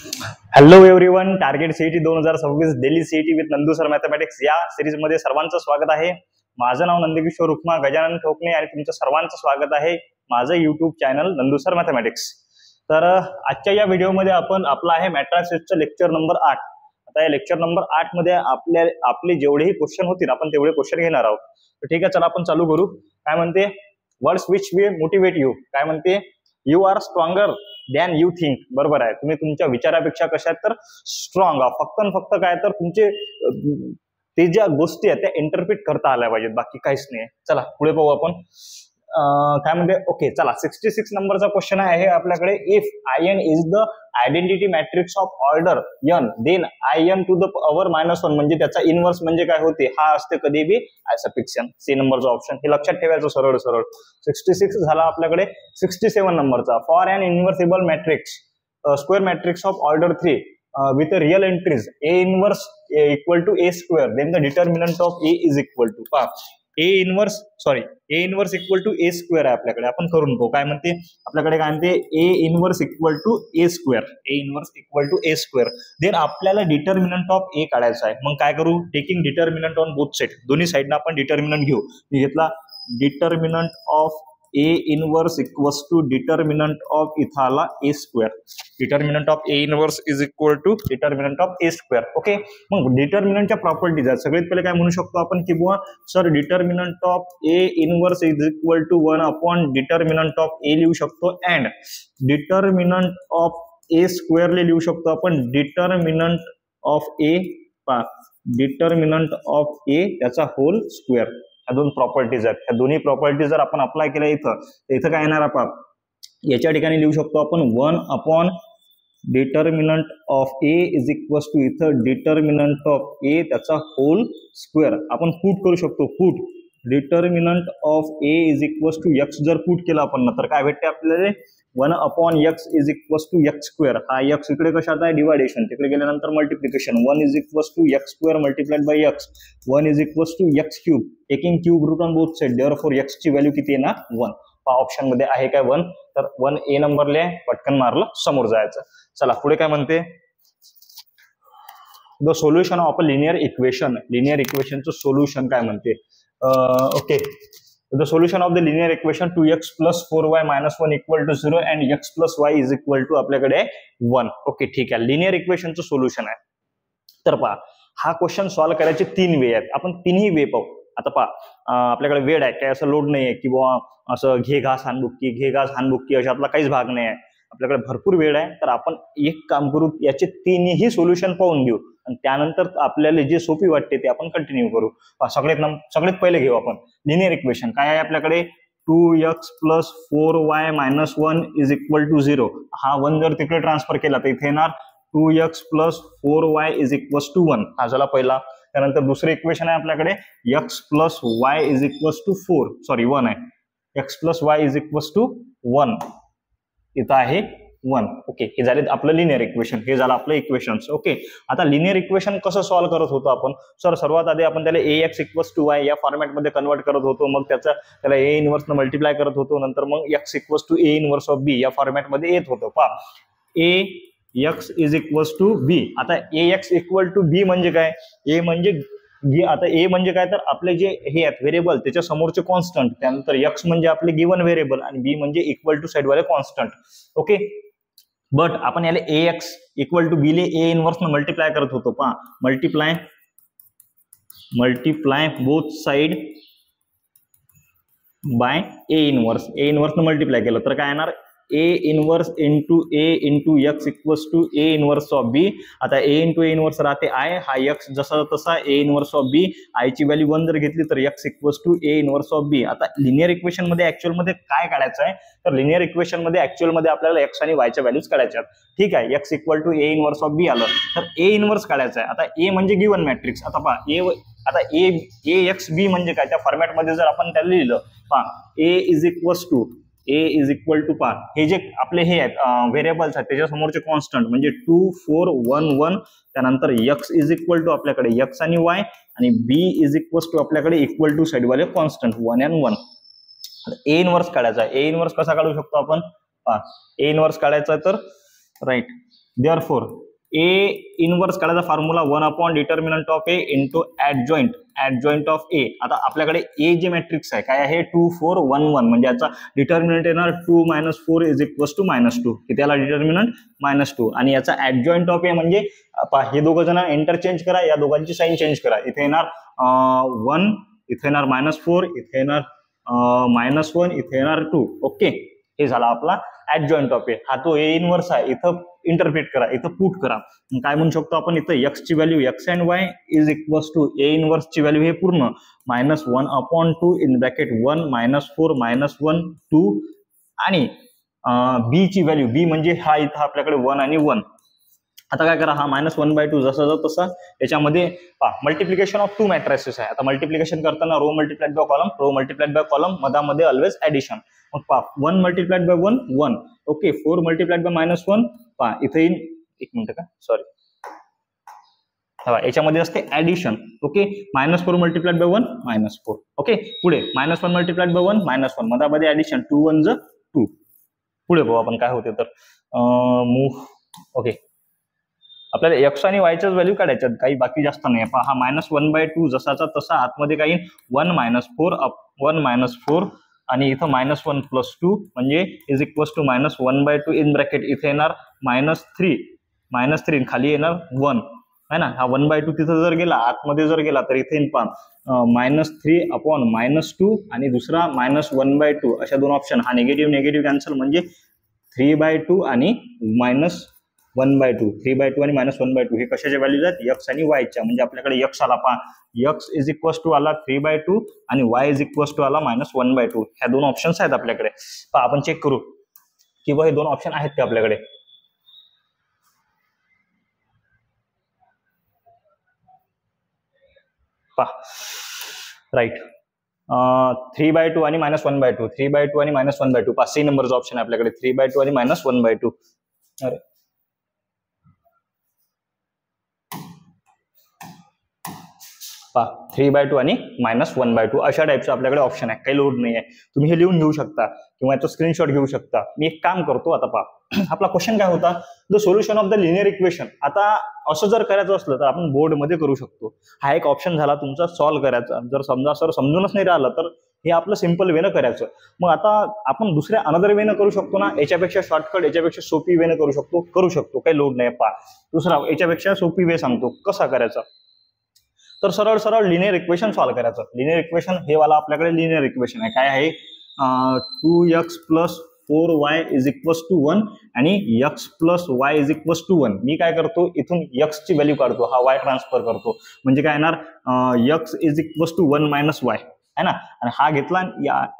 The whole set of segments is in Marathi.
Hello everyone, target CET 2026 Delhi CET with Nandu sir mathematics या सिरीज मध्ये सर्वांचं स्वागत आहे. माझं नाव नंदकिशोर रुक्मा गजानन ठोकणे आणि तुमचं सर्वांचं स्वागत आहे माझं YouTube channel Nandu sir mathematics. तर आजच्या या व्हिडिओमध्ये आपण आपला आहे मॅट्रिक्सचं लेक्चर नंबर 8. आता या लेक्चर नंबर 8 मध्ये आपले जेवढेही क्वेश्चन होतील आपण तेवढे क्वेश्चन घेणार आहोत. तर ठीक आहे, चला आपण चालू करू. काय म्हणते, words which way motivate you. काय म्हणते, you are stronger than you think. बरोबर आहे, तुम्ही तुमच्या विचारापेक्षा कशा आहेत तर स्ट्रॉंग. फक्त काय तर तुमचे ते ज्या गोष्टी आहेत त्या इंटरप्रिट करता आल्या पाहिजेत, बाकी काहीच नाही. चला पुढे पाहू आपण. काय म्हणते, ओके चला 66 नंबरचा क्वेश्चन आहे आपल्याकडे. If I N is the identity matrix of order N then I N to the power -1 म्हणजे त्याचा इनवर्स म्हणजे काय होते, हा असते कधी बी आयसफिक्शन. सी नंबरचा ऑप्शन हे लक्षात ठेवायचं सरळ. 66 झाला आपल्याकडे. 67 नंबरचा, for an invertible matrix square matrix of order 3 with a real entries a inverse equal to a square, then the determinant of a is equal to a inverse equal to a square आहे आपल्याकडे. आपण करून पाहू. काय म्हणते आपल्याकडे, काय म्हणते, a inverse equal to a square, a inverse equal to a square. Then आपल्याला डिटर्मिनंट ऑफ a काढायचा आहे. मग काय करू, taking determinant on both side, दोन्ही साइडना आपण डिटर्मिनंट घेऊ. मी घेतला determinant of a inverse equals to determinant of इथं आला a square. Determinant of a inverse is equal to determinant of a square. Okay, मग डिटर्मिनंटच्या प्रॉपर्टीज आहेत. सगळ्यात पहिले काय म्हणू शकतो आपण की बुवा sir determinant of a inverse is equal to 1 upon determinant of a लिहू शकतो, and determinant of a square लिहू शकतो आपण determinant of a determinant of a त्याचा होल स्क्वेअर. ह्या दोन प्रॉपर्टीज आहेत. ह्या दोन्ही प्रॉपर्टीज जर आपण अप्लाय केल्या इथं काय येणार आपण याच्या ठिकाणी लिहू शकतो आपण 1 upon determinant of a is equals to इथं डिटर्मिनंट ऑफ a त्याचा होल स्क्वेअर. आपण पुट करू शकतो, put determinant of a is equals to x जर पुट केलं आपण तर काय भेटते आपल्याला 1 upon x is equals to x square. हा x इकडे कशात आहे, डिवायडेशन, तिकडे गेल्यानंतर multiplication. 1 is equals to x square multiplied by x. 1 is equals to x cube, taking cube root on both side, therefore x ची व्हॅल्यू किती आहे ना 1. हा ऑप्शन मध्ये आहे काय 1, तर 1 ए नंबरले आहे. पटकन मारलं, समोर जायचं. चला पुढे काय म्हणते, the solution of a linear equation. Linear इक्वेशनचं सोल्युशन काय म्हणते. Okay, the solution of the linear equation 2x plus 4y minus 1 equal to 0 and x plus y is equal to आपल्याकडे 1. ओके ठीक आहे, लिनियर इक्वेशनचं सोल्युशन आहे. तर पहा, हा क्वेश्चन सॉल्व्ह करायचे 3 वे आहेत. आपण तिन्ही वे पाहू. आता पहा, आपल्याकडे वेळ आहे, काय असं लोड नाही आहे की बुवा असं घे घास हानबुक्की अशातला काहीच भाग नाही आहे. आपल्याकडे भरपूर वेळ आहे, तर आपण एक काम करू, याचे तिन्ही सोल्युशन पाहून घेऊ आणि त्यानंतर आपल्याला जे सोपी वाटते ते आपण कंटिन्यू करू. सगळ्यात पहिले घेऊ आपण लिनियर इक्वेशन. काय आहे आपल्याकडे, 2x plus 4y minus 1 is equal to 0. हा 1 जर तिकडे ट्रान्सफर केला तर इथे येणार 2x plus 4y is equal to 1. हा झाला पहिला. त्यानंतर दुसरं इक्वेशन आहे आपल्याकडे x plus y is equal to 1 आहे. x plus y is equal to 1 इथं आहे 1. ओके, हे झाले आपलं लिनियर इक्वेशन, हे झालं आपलं इक्वेशन्स. ओके, आता लिनियर इक्वेशन कसं सॉल्व्ह करत होतो आपण सर, सर्वात आधी आपण त्याला ax इक्वल्स टू y या फॉर्मॅटमध्ये कन्वर्ट करत होतो. मग त्याला a इनवर्स न मल्टिप्लाय करत होतो. नंतर मग x equals to a inverse of b या फॉर्मॅटमध्ये येत होतं. पहा, ax is equals to b. आता ax इक्वल टू b म्हणजे काय, आता a म्हणजे काय तर आपले जे हे आहेत व्हेरिएबल त्याच्या समोरचे कॉन्स्टंट, त्यानंतर x म्हणजे आपले गिवन व्हेरिएबल आणि b म्हणजे इक्वल टू साइड वाले कॉन्स्टंट. ओके, बट आपण याला ax इक्वल टू b ले a इनवर्स न मल्टिप्लाय करत होतो. पहा, multiply both side by a inverse न मल्टिप्लाय केलं तर काय येणार, a inverse into a into x equals to a inverse of b. आता a इंटू a इनवर्स राहते i, हा x जसा तसा a inverse of b. i ची व्हॅल्यू 1 जर घेतली तर x equals to a inverse of b. आता लिनियर इक्वेशन मध्ये ऍक्च्युअल मध्ये काय काढायचं आहे, तर लिनियर इक्वेशन मध्ये ऍक्च्युअल मध्ये आपल्याला x आणि y च्या व्हॅल्यूज काढायच्या. ठीक आहे, x equal to a inverse of b आलं तर a इनवर्स काढायचं आहे. आता a म्हणजे गिवन मॅट्रिक्स. आता पहा, ax b म्हणजे काय, त्या फॉर्मॅटमध्ये जर आपण त्याला लिहिलं, पहा a is equals to a is equal to पहा, हे जे आपले हे आहेत व्हेरिएबल्स आहेत त्याच्या समोरचे कॉन्स्टंट म्हणजे 2 4 1 1. त्यानंतर x इज इक्वल टू आपल्याकडे x आणि y आणि b इज इक्वल टू आपल्याकडे इक्वल टू साइड वाले कॉन्स्टंट 1 and 1. a इनवर्स काढायचा. a इनवर्स कसा काढू शकतो आपण, a इनवर्स काढायचा तर राईट देअरफॉर ए इनवर्स काढायचा formula 1 determinant of A into adjoint of A. आता आपल्याकडे ए जे मॅट्रिक्स आहे काय आहे 2 4 1 1 म्हणजे याचा डिटर्मिनंट येणार 2 - 4 इज इक्वल्स टू -2 की त्याला डिटर्मिनंट -2 आणि याचा ऍडजॉइंट ऑफ ए म्हणजे हे दोघं जण इंटरचेंज करा, या दोघांची साईन चेंज करा. इथे येणार 1, इथे येणार -4, इथे येणार -1, इथे येणार 2. ओके, हे झाला आपला ऍडजॉइंट ऑफ ए. हा तो ए इनवर्स आहे, इथं इंटरप्रेट करा, इथं पुट करा. काय म्हणू शकतो आपण इथं एक्स ची value x and y is equals to a inverse ची व्हॅल्यू हे पूर्ण -1/2 इन ब्रॅकेट 1 -4 -1 2 आणि बी ची व्हॅल्यू बी म्हणजे हा इथं आपल्याकडे 1 आणि 1. आता काय करा, हा -1/2 जसा तसा याच्यामध्ये मल्टिप्लिकेशन ऑफ 2 मॅट्रिसेस आहे. आता मल्टिप्लिकेशन करताना रो मल्टिप्लाइड बाय कॉलम मधामध्ये ऑलवेज ऍडिशन. मग 1 multiplied by 1 1. Okay, 4 multiplied by -1 इथे येईल, एक मिनिट का सॉरी, याच्यामध्ये असते addition. Okay, -4 multiplied by 1 -4. Okay, पुढे -1 मल्टिप्लाइड बाय 1 -1 मधामध्ये ऍडिशन 2 1 2. पुढे बघू आपण काय होते तर मूव्ह. ओके, आपल्याला एक्स आणि वायच्याच व्हॅल्यू काढायच्यात, काही बाकी जास्त नाही. हा -1/2 जसाचा तसा आतमध्ये काही 1 -4 आणि इथं -1 + 2 म्हणजे is equals to -1/2 in bracket इथे येणार -3 खाली येणार 1 है ना. हा 1/2 तिथं जर गेला आतमध्ये जर गेला तर इथे -3/-2 आणि दुसरा -1/2 अशा दोन ऑप्शन. हा निगेटिव्ह कॅन्सल म्हणजे 3/2 आणि -1/2. 3/2 आणि -1/2 हे कशाच्या व्हॅल्यूज आहेत एक्स आणि वायच्या. म्हणजे आपल्याकडे एक्स आला एक्स इज इक्वल्स टू आला 3/2 आणि वाय इज इक्वल्स टू आला -1/2. ह्या दोन ऑप्शन्स आहेत आपल्याकडे. आपण चेक करू की हे दोन ऑप्शन आहेत ते आपल्याकडे. राईट, 3/2 आणि -1/2, 3/2 आणि -1/2 सी नंबरचा ऑप्शन आहे आपल्याकडे 3/2 आणि -1/2. अरे 3/2 आणि -1/2 अशा टाईपचं आपल्याकडे ऑप्शन आहे. काही लोड नाही आहे, तुम्ही हे लिहून घेऊ शकता किंवा याचा स्क्रीनशॉट घेऊ शकता. मी एक काम करतो आता आपला क्वेश्चन काय होता, the solution of the linear equation. आता असं जर करायचं असलं तर आपण बोर्डमध्ये करू शकतो. हा एक ऑप्शन झाला तुमचा सॉल्व्ह करायचा. जर समजा सर समजूनच नाही राहिलं तर हे आपलं सिंपल वेनं करायचं. मग आता आपण दुसऱ्या अनदर वेनं करू शकतो ना, याच्यापेक्षा शॉर्टकट याच्यापेक्षा सोपी वेनं करू शकतो, काही लोड नाही. दुसरा याच्यापेक्षा सोपी वे सांगतो कसा करायचा. तर सरळ लिनियर इक्वेशन सॉल्व्ह करायचं. लिनियर इक्वेशन हे वाला आपल्याकडे लिनियर इक्वेशन आहे. काय आहे 2x + 4y is equals to 1 आणि x + y is equals to 1. मी काय करतो इथून x ची व्हॅल्यू काढतो, हा y ट्रान्सफर करतो. म्हणजे काय येणार x is equals to 1 - y है ना. आणि हा घेतला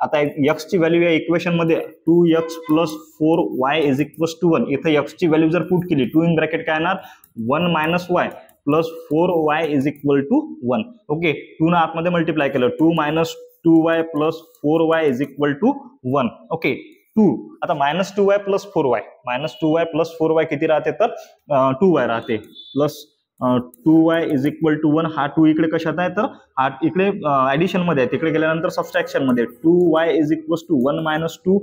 आता x ची व्हॅल्यू या इक्वेशन मध्ये 2x + 4y is equals to 1. इथे x ची व्हॅल्यू जर पुट केली 2 इन ब्रॅकेट काय येणार 1 - y + 4y is equal to 1. Okay, 2 ना आतमध्ये मल्टिप्लाय केलं 2 - 2y + 4y is equal to 1. Okay, 2 आता -2y + 4y -2y + 4y किती राहते तर 2y राहते plus 2y is equal to 1. हा 2 इकडे कशात आहे तर हा इकडे ऍडिशन मध्ये आहे, तिकडे गेल्यानंतर सबट्रॅक्शन मध्ये 2y is equal to 1 - 2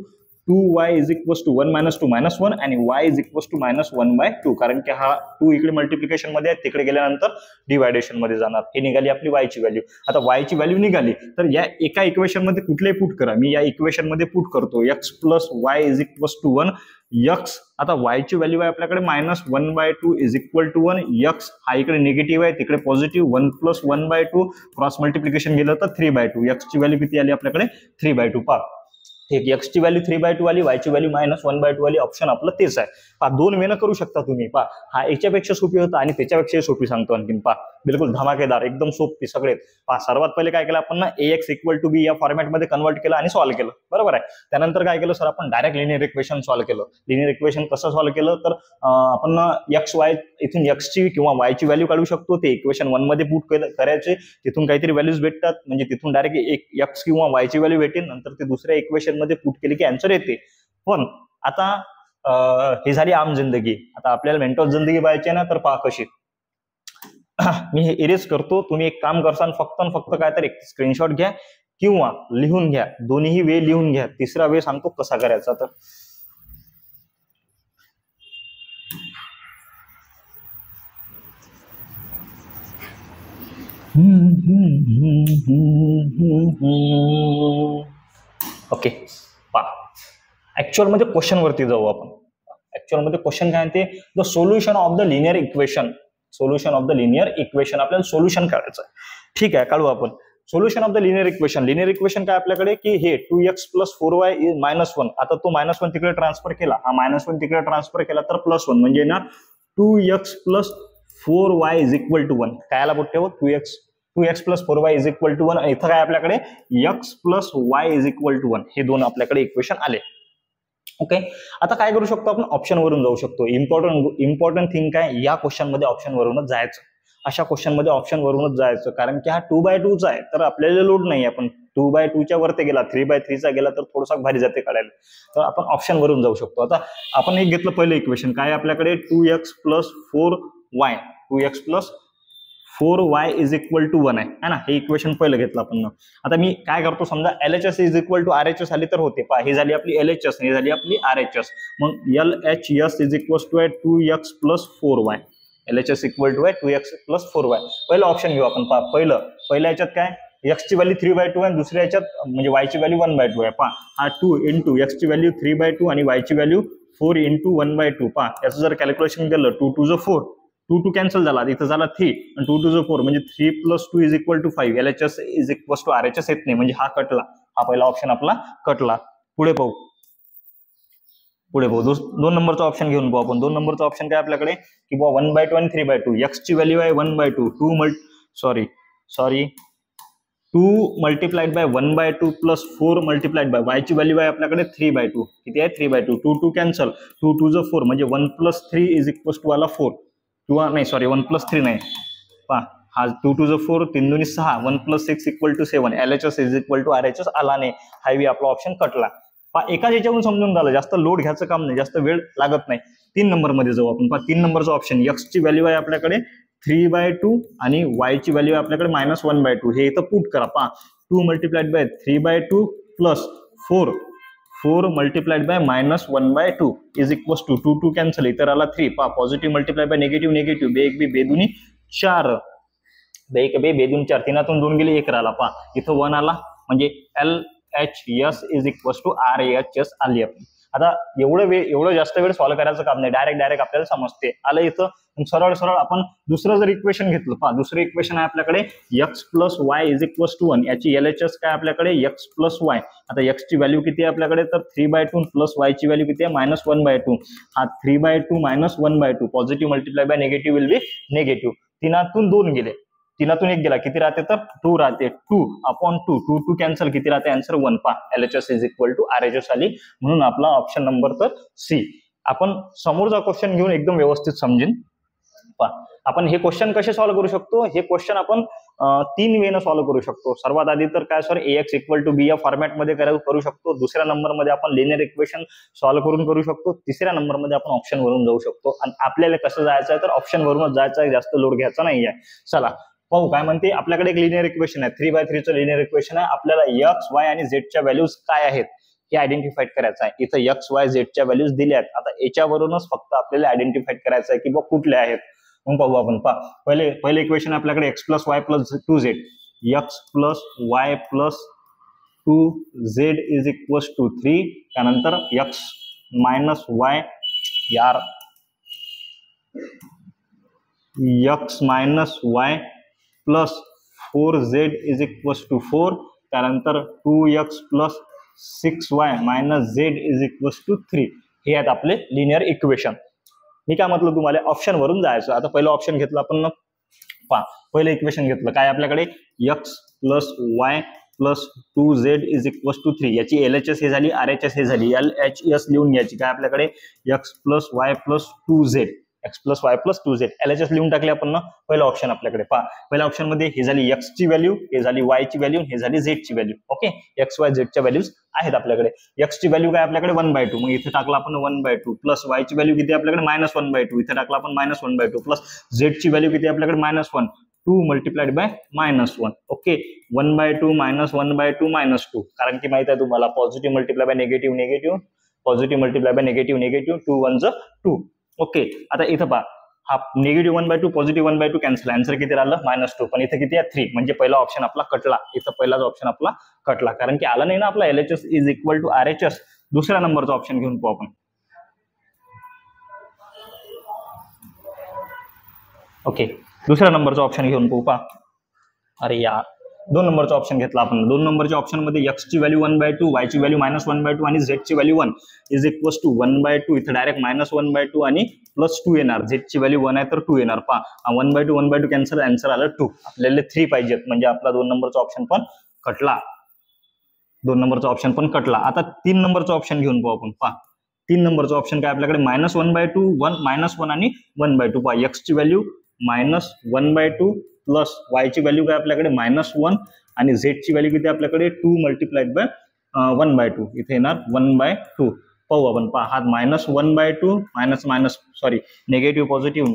2y is equal to 1 - 2 -1 आणि y इज इक्वल टू -1/2. कारण की हा 2 इकडे मल्टिप्लिकेशन मध्ये आहे, तिकडे गेल्यानंतर डिवायडेशन मध्ये जाणार. हे निघाली आपली y ची व्हॅल्यू. आता y ची व्हॅल्यू निघाली तर या एका इक्वेशन मध्ये कुठलेही पुट करा. मी या इक्वेशन मध्ये पुट करतो x + y is equal to 1. x आता y ची व्हॅल्यू आहे आपल्याकडे -1/2 इज इक्वल टू 1. x हा इकडे निगेटिव्ह आहे, तिकडे पॉझिटिव्ह 1 + 1/2 क्रॉस मल्टिप्लिकेशन गेलं तर 3/2. x ची व्हॅल्यू किती आली आपल्याकडे 3/2. ठीक, x ची व्हॅल्यू 3/2 आली, y ची व्हॅल्यू -1/2 आली. ऑप्शन आपलं तेच आहे. दोन वेनं करू शकता तुम्ही. हा याच्यापेक्षा सोपी होता आणि त्याच्यापेक्षा सोपी सांगतो आणखीन. बिलकुल धमाकेदार, एकदम सोपी सगळे. सर्वात पहिले काय केलं आपण ना ax = b या फॉर्मॅटमध्ये कन्वर्ट केलं आणि सॉल्व्ह केलं, बरोबर आहे. त्यानंतर काय केलं सर आपण डायरेक्ट लिनियर इक्वेशन सॉल्व्ह केलं. लिनियर इक्वेशन कसं सॉल्व्ह केलं तर आपण x y इथून x ची किंवा y ची व्हॅल्यू काढू शकतो. ते इक्वेशन 1 मध्ये पुट करायचे, तिथून काहीतरी व्हॅल्यूज भेटतात, म्हणजे तिथून डायरेक्ट एक x किंवा y ची व्हॅल्यू भेटेल. नंतर ते दुसऱ्या इक्वेशन मध्ये पुट केली की आन्सर येते. पण आता ही झाली आम जिंदगी. आता आपल्याला मेंटल जिंदगी पाहिजे ना, तर पहा कशी. मी हे इरेज करतो, तुम्ही एक काम करसान फक्त काय तर एक स्क्रीनशॉट घ्या किंवा लिहून घ्या, दोन्ही वे लिहून घ्या. तिसरा वे सांगतो कसा करायचा. तर ओके, पहा ऍक्च्युअल मध्ये क्वेश्चन वरती जाऊ आपण. ऍक्च्युअल मध्ये क्वेश्चन काय ते, the solution of the linear equation. Solution of the linear equation आपल्याला सोल्युशन काढायचं आहे. ठीक आहे, काढू आपण. Solution of the linear equation. Linear equation काय आपल्याकडे की हे 2x + 4y - 1. आता तो -1 तिकडे ट्रान्सफर केला, हा -1 तिकडे ट्रान्सफर केला तर +1 म्हणजे ना 2x + 4y = 1. काय आला बोट ठेव, 2x + 4y = 1. इथं काय आपल्याकडे x + y = 1. हे दोन आपल्याकडे इक्वेशन आले. ओके, आता काय करू शकतो आपण, ऑप्शन वरून जाऊ शकतो. इम्पॉर्टंट थिंग काय, या क्वेश्चन मध्ये ऑप्शन वरूनच जायचं. अशा क्वेश्चन मध्ये ऑप्शन वरूनच जायचं, कारण की हा 2/2 चा आहे तर आपल्याला लोड नाही. आपण 2/2 च्या वरती गेला, 3/3 चा गेला तर थोडासा भारी जाते काढायला. तर आपण ऑप्शन वरून जाऊ शकतो. आता आपण एक घेतलं पहिलं इक्वेशन, काय आपल्याकडे 2x + 4y. 2x + 4y = 1 आहे ना. हे इक्वेशन पहिलं घेतलं आपण. आता मी काय करतो, समजा LHS = RHS आली तर होते. पहा, ही झाली आपली LHS, ही झाली आपली RHS. मग LHS = 2x + 4y. LHS = 2x + 4y. पहिलं ऑप्शन घेऊ आपण. पहा, पहिल्या याच्यात काय, x ची व्हॅल्यू 3/2 आणि दुसऱ्या याच्यात म्हणजे y ची व्हॅल्यू 1/2 आहे. पहा, हा 2 × x ची व्हॅल्यू 3/2 आणि y ची व्हॅल्यू 4 × 1/2. पहा, याचं जर कॅल्क्युलेशन केलं, 2 × 4, 2 कॅन्सल झाला, इथं झाला 3 आणि 2 × 4 म्हणजे 3 + 2 = 5. LHS = RHS येत नाही म्हणजे हा कटला. हा पहिला ऑप्शन आपला कटला. पुढे पाहू. दोन नंबरचा ऑप्शन घेऊन पाहू आपण. 2 नंबरचा ऑप्शन काय आपल्याकडे की 1/2 आणि 3/2. x ची व्हॅल्यू आहे 1/2. 2 × 1/2 + 4 × y ची व्हॅल्यू आहे आपल्याकडे 3/2. किती आहे, 3/2. 2 2 कॅन्सल, 2 2 4 म्हणजे 1 + 3 = आला 4. 1 + 3 नाही. पहा, हा 2 2 4, 3 2 6, 1 + 6 = 7. LHS = RHS आला नाही. हायवे आपला ऑप्शन कटला. पहा, एकाच याच्यावरून समजून झालं, जास्त लोड घ्यायचं काम नाही, जास्त वेळ लागत नाही. 3 नंबर मध्ये जाऊ आपण. पहा, 3 नंबरचा ऑप्शन, x ची व्हॅल्यू आहे आपल्याकडे 3/2 आणि y ची व्हॅल्यू आहे आपल्याकडे -1/2. हे इथं पुट करा. पहा, 2 × 3/2 + 4 × -1/2 = 2 2 कॅन्सल, इतर आला 3. पहा, पॉझिटिव्ह मल्टिप्लाय बाय निगेटिव्ह, बे एक बे बेदुनी 4, बे एक बे बेदुनी 4, 3तून 2 गेले 1 राहिला. पहा, इथं 1 आला म्हणजे LHS = RHS आली आपली. आता एवढं जास्त वेळ सॉल्व्ह करायचं काम नाही, डायरेक्ट आपल्याला समजते. आलं इथं. सरळ आपण दुसरं जर इक्वेशन घेतलं, पहा, दुसरं इक्वेशन आहे आपल्याकडे x + y = 1. याची LHS काय आपल्याकडे x + y. आता x ची व्हॅल्यू किती आहे आपल्याकडे तर 3/2 प्लस y ची व्हॅल्यू किती आहे -1/2. हा 3/2 - 1/2, positive multiply by negative will be negative. 3तून 2 गेले, 3तून 1 गेला, किती राहते तर 2 राहते. 2/2, 2 2 कॅन्सल, किती राहते आन्सर 1. पहा, LHS = RHS आली, म्हणून आपला ऑप्शन नंबर तर C. आपण समोरचा क्वेश्चन घेऊन एकदम व्यवस्थित समजेन. पहा, आपण हे क्वेश्चन कसे सॉल्व्ह करू शकतो, हे क्वेश्चन आपण 3 वेने सॉल्व्ह करू शकतो. सर्वात आधी तर काय सर, AX = B या फॉर्मॅटमध्ये करू शकतो. दुसऱ्या नंबरमध्ये आपण लिनियर इक्वेशन सॉल्व्ह करू शकतो. तिसऱ्या नंबरमध्ये आपण ऑप्शन वरून जाऊ शकतो. आणि आपल्याला कसं जायचं आहे तर ऑप्शन वरूनच जायचं आहे, जास्त लोड घ्यायचा नाही आहे. चला पाहू काय म्हणते. आपल्याकडे एक लिनियर इक्वेशन आहे, 3/3 चं लिनियर इक्वेशन आहे. आपल्याला x, y आणि z च्या व्हॅल्यूज काय आहेत हे आयडेंटिफाईड करायचं आहे. इथं x, y, z च्या व्हॅल्यूज दिल्या आहेत. आता याच्यावरूनच फक्त आपल्याला आयडेंटिफाईड करायचं आहे की बघ कुठल्या आहेत. मग पाहू आपण. पहा, पहिले इक्वेशन आपल्याकडे x + y + 2z. x + y + 2z = 3. त्यानंतर x - y यार x - y + 4z = 4. त्यानंतर 2x + 6y - z = 3. हे आहेत आपले लिनियर इक्वेशन. मी काय म्हटलं तुम्हाला, ऑप्शन वरून जायचं. आता पहिलं ऑप्शन घेतलं आपण. पहा, पहिलं इक्वेशन घेतलं, काय आपल्याकडे x + y + 2z = 3. याची LHS हे झाली, RHS हे झाली. LHS लिहून घ्यायची, काय आपल्याकडे x + y + 2z. x + y + 2z LHS लिहून टाकले आपण ना. पहिलं ऑप्शन आपल्याकडे. पहा, पहिल्या ऑप्शन मध्ये हे झाली x ची व्हॅल्यू, हे झाली y ची व्हॅल्यू, हे झाली z ची value. Okay, x, y, z च्या व्हॅल्यूज आहेत आपल्याकडे. x ची व्हॅल्यू काय आपल्याकडे 1/2, मग इथे टाकला आपण 1/2, प्लस y ची व्हॅल्यू किती आपल्याकडे -1/2, इथे टाकला आपण -1/2, प्लस z ची व्हॅल्यू किती आपल्याकडे -1, 2 × -1. ओके, 1/2 - 1/2 -2, कारण की माहित आहे तुम्हाला positive multiply by negative, positive multiply by negative, 2 1 2. Okay, आता इथं पहा, हा -1/2 +1/2 कॅन्सल, आन्सर किती राहिलं -2. पण इथे किती आहे 3, म्हणजे पहिला ऑप्शन आपला कटला. इथं पहिलाच ऑप्शन आपला कटला, कारण की आला नाही ना आपला LHS is equal to RHS. दुसऱ्या नंबरचा ऑप्शन घेऊन पाहू आपण. ओके, दुसऱ्या नंबरचा ऑप्शन घेऊन पाहू. पहा, अरे यार 2 नंबरचा ऑप्शन घेतला आपण. 2 नंबरच्या ऑप्शन मध्ये x ची व्हॅल्यू 1/2, y ची व्हॅल्यू -1/2 आणि z ची व्हॅल्यू 1 इज इक्वल टू 1/2. इथे डायरेक्ट -1/2 आणि +2 येणार. z ची व्हॅल्यू 1 आहे तर 2 येणार. पहा, 1/2 कॅन्सल, आन्सर आलं 2. आपल्याला 3 पाहिजेत, म्हणजे आपला 2 नंबरचा ऑप्शन पण कटला. 2 नंबरचा ऑप्शन पण कटला. आता 3 नंबरचा ऑप्शन घेऊन पाहू आपण. पहा, 3 नंबरचा ऑप्शन काय आपल्याकडे -1/2, -1 आणि 1/2. पहा, x ची व्हॅल्यू -1/2 प्लस y ची व्हॅल्यू काय आपल्याकडे -1 आणि z ची व्हॅल्यू किती आपल्याकडे 2 मल्टिप्लाइड बाय 1/2. इथे येणार 1/2. पाहू आपण. पहा, हा -1/2 निगेटिव्ह पॉझिटिव्ह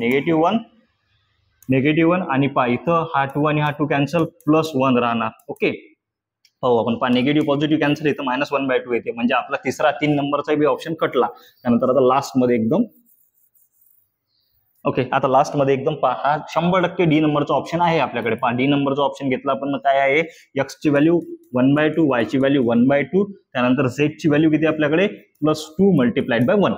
-1 आणि पहा इथं हा 2 आणि हा 2 कॅन्सल, +1 राहणार. ओके, पाहू आपण. पहा, निगेटिव्ह पॉझिटिव्ह कॅन्सल, इथं -1/2 येते, म्हणजे आपला तिसरा 3 नंबरचा बी ऑप्शन कटला. त्यानंतर आता लास्ट मध्ये एकदम ओके, आता लास्ट मध्ये एकदम पहा, 100% डी नंबरचा ऑप्शन आहे आपल्याकडे. पहा, डी नंबरचा ऑप्शन घेतला आपण. काय आहे, x ची व्हॅल्यू 1/2, y ची व्हॅल्यू 1/2, त्यानंतर z ची व्हॅल्यू किती आपल्याकडे +2 मल्टिप्लाइड बाय 1.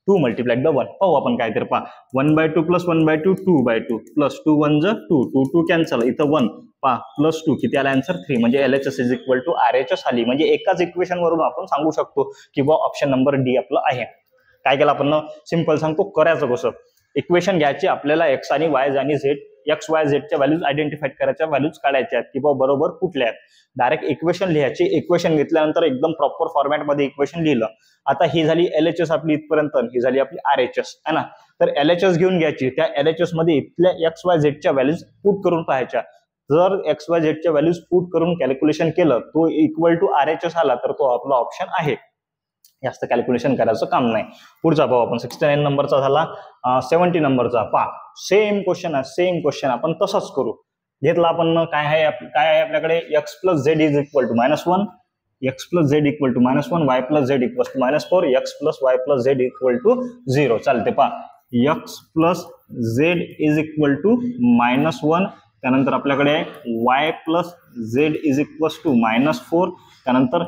2 multiplied bye 1. पाहू आपण काय तर. पहा, 1/2 + 1/2 2/2 प्लस 2 1 ज 2, 2 2 कॅन्सल, इथं 1. पहा, +2 किती आला आन्सर 3, म्हणजे LHS is equal to RHS आली. म्हणजे एकाच इक्वेशन वरून आपण सांगू शकतो की बा ऑप्शन नंबर डी आपला आहे. काय केलं आपण, सिंपल सांगतो करायचं कसं. इक्वेशन घ्यायची आपल्याला, x आणि y आणि z, x y z च्या व्हॅल्यूज आयडेंटिफाय करायच्या, व्हॅल्यूज काढायच्या की बा बरोबर कुठल्या आहेत. डायरेक्ट इक्वेशन लिहायची. इक्वेशन घेतल्यानंतर एकदम प्रॉपर फॉर्मॅटमध्ये इक्वेशन लिहिलं. आता ही झाली LHS आपली इथपर्यंत, ही झाली आपली RHS है ना. तर LHS घेऊन घ्यायची. त्या LHS मध्ये इथल्या x y z च्या व्हॅल्यूज पुट करून पाहायच्या. जर x y z च्या व्हॅल्यूज पुट करून कॅल्क्युलेशन केलं, तो इक्वल टू RHS आला तर तो आपला ऑप्शन आहे. जास्त कॅल्क्युलेशन करायचं काम नाही. पुढचा पाहू आपण. 69 नंबरचा झाला. 70 नंबरचा पहा, सेम क्वेश्चन आहे, सेम क्वेश्चन आपण तसंच करू. घेतला आपण. काय आहे आपल्याकडे, x + z is equal to -1, x + z equal to -1, y + z equal to -4, x + y + z equal to 0. चालते. पहा, x + z is equal to -1, त्यानंतर आपल्याकडे y + z is equal to -4, त्यानंतर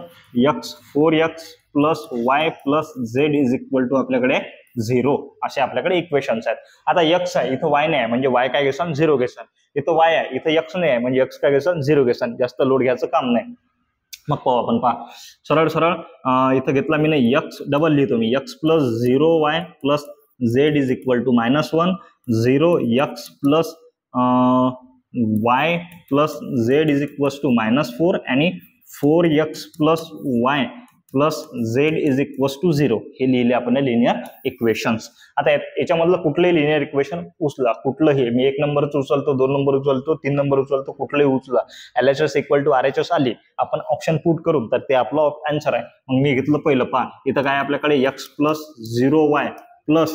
4x + y + z is equal to आपल्याकडे 0. असे आपल्याकडे इक्वेशन्स आहेत. आता x आहे, इथं y नाही आहे, म्हणजे y काय घेसान 0 घेसान. इथं y आहे, इथं x नाही आहे, म्हणजे x काय घेसान 0 घेसान. जास्त लोड घ्यायचं काम नाही. मग पाहू आपण. पहा, सरळ सरळ इथं घेतला मी नाही, x डबल लिहितो मी, x + 0y + z is equal to -1, 0x + y + z is equal to -4 आणि 4x + y + z is equal to 0. हे लिहिले आपण लिनियर इक्वेशन्स. आता याच्यामधलं कुठलंही लिनियर इक्वेशन उचला, कुठलंही. मी 1 नंबरचं उचलतो, 2 नंबर उचलतो, 3 नंबर उचलतो, कुठलंही उचला. LHS इक्वल टू RHS आली, आपण ऑप्शन पुट करू तर ते आपलं आन्सर आहे. मग मी घेतलं पहिलं. पहा, इथं काय आपल्याकडे x + 0y +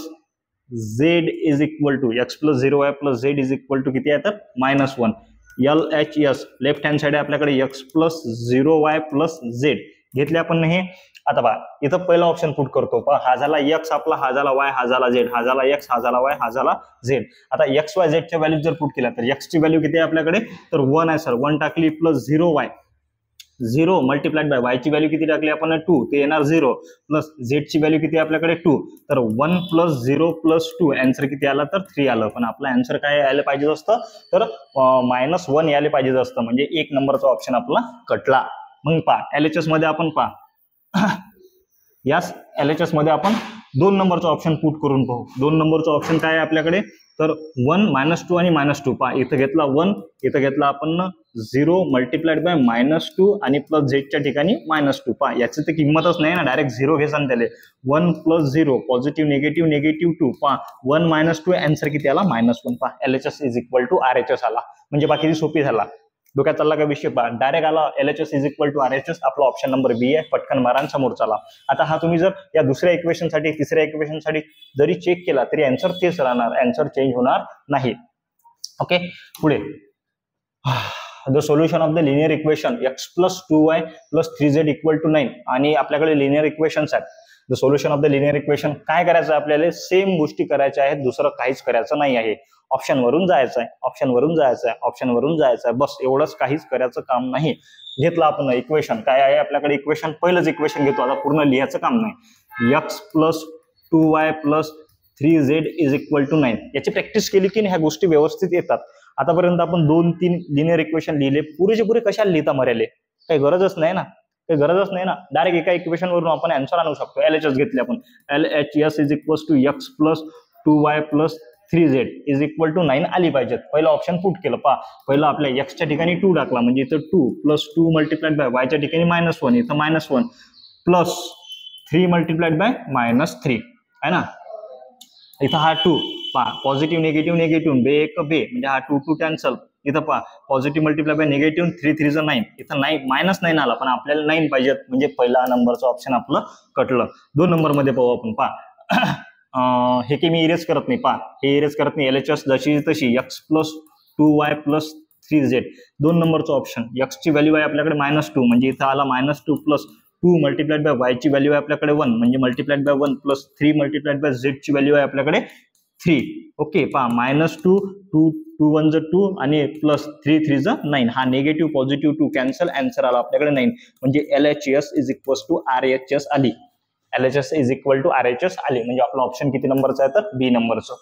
z is equal to, x + 0y + z is equal to किती आहे तर -1. LHS लेफ्ट हँड साइड आहे आपल्याकडे, x + 0y + z घेतले आपण. हे आता पहा, इथं पहिला ऑप्शन पुट करतो. पहा, हा झाला x आपला, हा झाला y, हा झाला z, हा झाला x, हा झाला y, हा झाला z. आता x y z च्या व्हॅल्यू जर पुट केल्या तर x ची व्हॅल्यू किती आहे आपल्याकडे तर 1 आहे सर. 1 टाकली plus 0y, 0 multiplied by y ची व्हॅल्यू किती टाकली आपण 2, ते येणार 0 प्लस z ची व्हॅल्यू किती आपल्याकडे 2, तर 1 + 0 + 2 आन्सर किती आला तर 3 आलं. पण आपला आन्सर काय यायला पाहिजे असतं तर -1 यायला पाहिजे असतं, म्हणजे 1 नंबरचा ऑप्शन आपला कटला. मग पहा, LHS मध्ये आपण पहा, यास LHS मध्ये आपण 2 नंबरचा ऑप्शन पुट करून पाहू. 2 नंबरचा ऑप्शन काय आहे आपल्याकडे तर 1 -2 आणि -2. पहा, इथं घेतला 1, इथं घेतला आपण 0 मल्टिप्लाइड बाय -2 आणि प्लस z च्या ठिकाणी -2. पहा, याची तर किंमतच नाही ना, डायरेक्ट 0 घेसान त्याला. 1 + 0 पॉझिटिव्ह निगेटिव्ह 2. पहा, 1 - 2 आन्सर किती आला -1. पहा, LHS is equal to RHS आला. म्हणजे बाकी सोपी झाला. डोक्यात चालला का विषय. पहा, डायरेक्ट आला LHS is equal to RHS. आपला ऑप्शन नंबर बी आहे. पटकन मारा समोर चला. आता हा तुम्ही जर या दुसऱ्या इक्वेशन साठी, तिसऱ्या इक्वेशन साठी जरी चेक केला तरी आन्सर तेच राहणार, आन्सर चेंज होणार नाही. ओके, पुढे the solution of the linear equation x + 2y + 3z = 9. आणि आपल्याकडे लिनियर इक्वेशन्स आहेत. The solution of the linear equation. काय करायचं आपल्याला? सेम गोष्टी करायच्या आहेत, दुसरं काहीच करायचं नाही आहे. ऑप्शन वरून जायचं आहे, ऑप्शन वरून जायचं आहे, ऑप्शन वरून जायचं आहे, बस एवढंच, काहीच करायचं काम नाही. घेतलं आपण इक्वेशन, काय आहे आपल्याकडे इक्वेशन? पहिलंच इक्वेशन घेतो, आता पूर्ण लिहायचं काम नाही. x + 2y + 3z = 9. याची प्रॅक्टिस केली की ह्या गोष्टी व्यवस्थित येतात. आतापर्यंत आपण 2-3 लिनियर इक्वेशन लिहिले, पुरेचे पुरे कशाला लिहिता मर्याले? काही गरजच नाही ना, काही गरजच नाही ना. डायरेक्ट एका इक्वेशन वरून आपण आन्सर आणू शकतो. LHS घेतले आपण, LHS = x + 2y + 3z = 9 आली पाहिजेत. पहिलं ऑप्शन पुट केलं, पहा पहिलं आपल्या x च्या ठिकाणी 2 टाकला, म्हणजे इथं 2 + 2 × y च्या ठिकाणी -1, इथं -1 + 3 × -3 आहे ना. इथं हा 2 पहा, पॉझिटिव्ह निगेटिव्ह निगेटिव्ह, बे एक बे, म्हणजे हा 2 2 कॅन्सल. इथं पहा पॉझिटिव्ह × निगेटिव्ह, 3 3 9, इथं -9 आला, पण आपल्याला 9 पाहिजेत, म्हणजे पहिला नंबरचं ऑप्शन आपलं कटलं. 2 नंबर मध्ये पाहू आपण, पहा हे की मी इरेज करत नाही, पहा हे इरेज करत नाही. LHS जशी तशी x + 2y + 3z, 2 नंबरचं ऑप्शन. x ची व्हॅल्यू आहे आपल्याकडे -2, म्हणजे इथं आला -2 + 2 × y ची व्हॅल्यू आहे आपल्याकडे 1, म्हणजे ×1 + 3 × z ची व्हॅल्यू आहे आपल्याकडे 3. ओके, पहा -2 2 1 2 आणि +3 3 9, हा निगेटिव्ह पॉझिटिव्ह 2 कॅन्सल, आन्सर आला आपल्याकडे 9, म्हणजे LHS = RHS आली. LHS = RHS आली, म्हणजे आपला ऑप्शन किती नंबरचा आहे? तर बी नंबरचं.